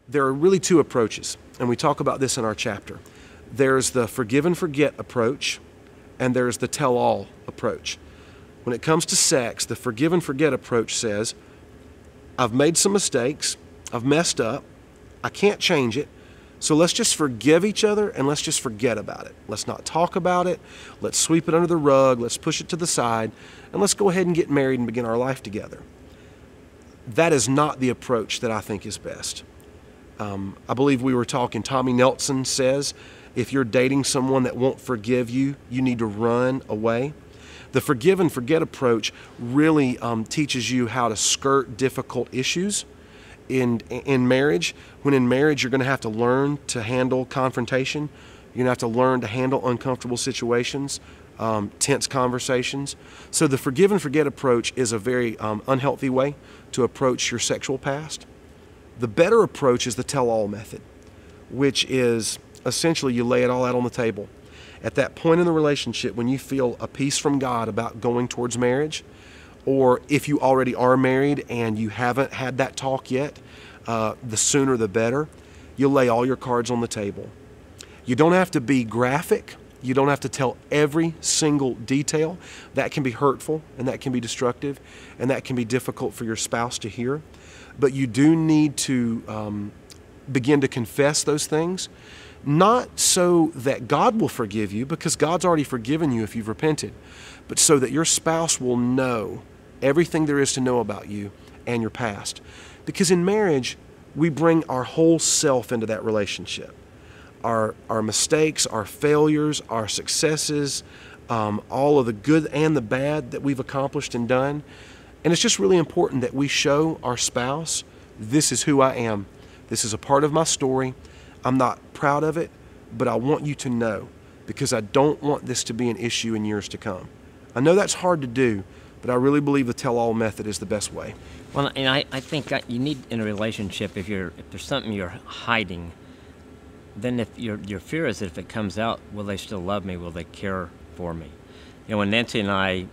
There are really two approaches, and we talk about this in our chapter. There's the forgive and forget approach, and there's the tell-all approach. When it comes to sex, the forgive and forget approach says, I've made some mistakes, I've messed up, I can't change it, so let's just forgive each other and let's just forget about it. Let's not talk about it, let's sweep it under the rug, let's push it to the side, and let's go ahead and get married and begin our life together. That is not the approach that I think is best. I believe we were talking, Tommy Nelson says, if you're dating someone that won't forgive you, you need to run away. The forgive and forget approach really teaches you how to skirt difficult issues in marriage. When in marriage, you're going to have to learn to handle confrontation. You're going to have to learn to handle uncomfortable situations, tense conversations. So the forgive and forget approach is a very unhealthy way to approach your sexual past. The better approach is the tell-all method, which is essentially you lay it all out on the table. At that point in the relationship, when you feel a peace from God about going towards marriage, or if you already are married and you haven't had that talk yet, the sooner the better, you'll lay all your cards on the table. You don't have to be graphic. You don't have to tell every single detail. That can be hurtful and that can be destructive and that can be difficult for your spouse to hear. But you do need to begin to confess those things, not so that God will forgive you, because God's already forgiven you if you've repented, but so that your spouse will know everything there is to know about you and your past. Because in marriage, we bring our whole self into that relationship. Our mistakes, our failures, our successes, all of the good and the bad that we've accomplished and done. And it's just really important that we show our spouse, this is who I am. This is a part of my story. I'm not proud of it, but I want you to know, because I don't want this to be an issue in years to come. I know that's hard to do, but I really believe the tell-all method is the best way. Well, and I think you need, in a relationship, if there's something you're hiding, then if your fear is that if it comes out, will they still love me? Will they care for me? You know, when Nancy and I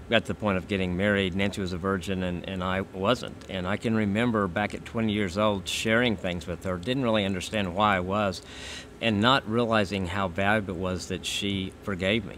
got to the point of getting married, Nancy was a virgin and I wasn't. And I can remember back at 20 years old sharing things with her, didn't really understand why I was, and not realizing how valuable it was that she forgave me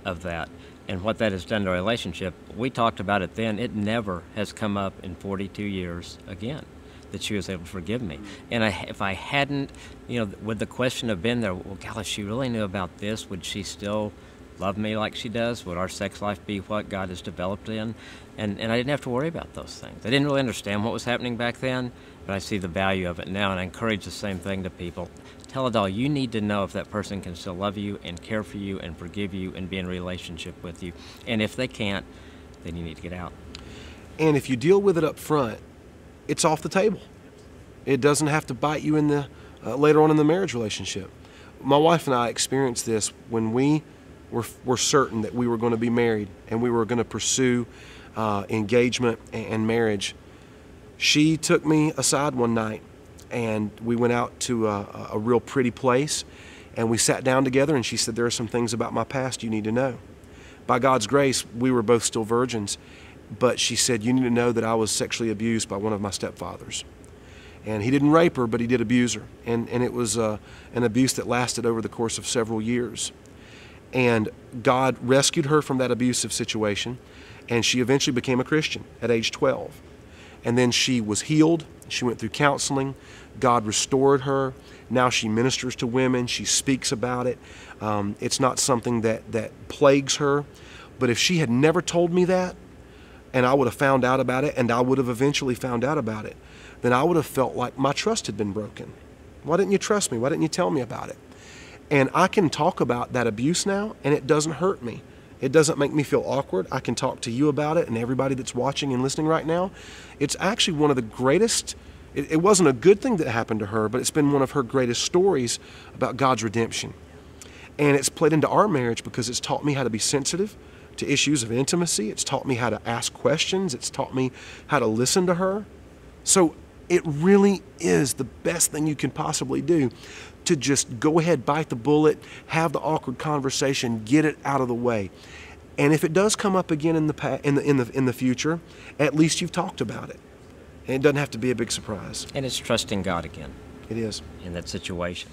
of that and what that has done to our relationship. We talked about it then. It never has come up in 42 years again, that she was able to forgive me. And if I hadn't, you know, would the question have been there, well, God, if she really knew about this, would she still love me like she does? Would our sex life be what God has developed in? And I didn't have to worry about those things. I didn't really understand what was happening back then, but I see the value of it now, and I encourage the same thing to people. Tell it all. You need to know if that person can still love you and care for you and forgive you and be in a relationship with you. And if they can't, then you need to get out. And if you deal with it up front, it's off the table. It doesn't have to bite you in the later on in the marriage relationship. My wife and I experienced this when we were certain that we were going to be married and we were going to pursue engagement and marriage. She took me aside one night and we went out to a real pretty place and we sat down together, and she said, there are some things about my past you need to know. By God's grace, we were both still virgins, but she said, you need to know that I was sexually abused by one of my stepfathers. And he didn't rape her, but he did abuse her. And it was an abuse that lasted over the course of several years. And God rescued her from that abusive situation, and she eventually became a Christian at age 12. And then she was healed. She went through counseling. God restored her. Now she ministers to women. She speaks about it. It's not something that plagues her. But if she had never told me that, and I would have found out about it, and I would have eventually found out about it, then I would have felt like my trust had been broken. Why didn't you trust me? Why didn't you tell me about it? And I can talk about that abuse now, and it doesn't hurt me. It doesn't make me feel awkward. I can talk to you about it and everybody that's watching and listening right now. It's actually one of the greatest, it wasn't a good thing that happened to her, but it's been one of her greatest stories about God's redemption. And it's played into our marriage because it's taught me how to be sensitive to issues of intimacy. It's taught me how to ask questions. It's taught me how to listen to her. So it really is the best thing you can possibly do, to just go ahead, bite the bullet, have the awkward conversation, get it out of the way. And if it does come up again in the future, at least you've talked about it. And it doesn't have to be a big surprise. And it's trusting God again. It is. in that situation.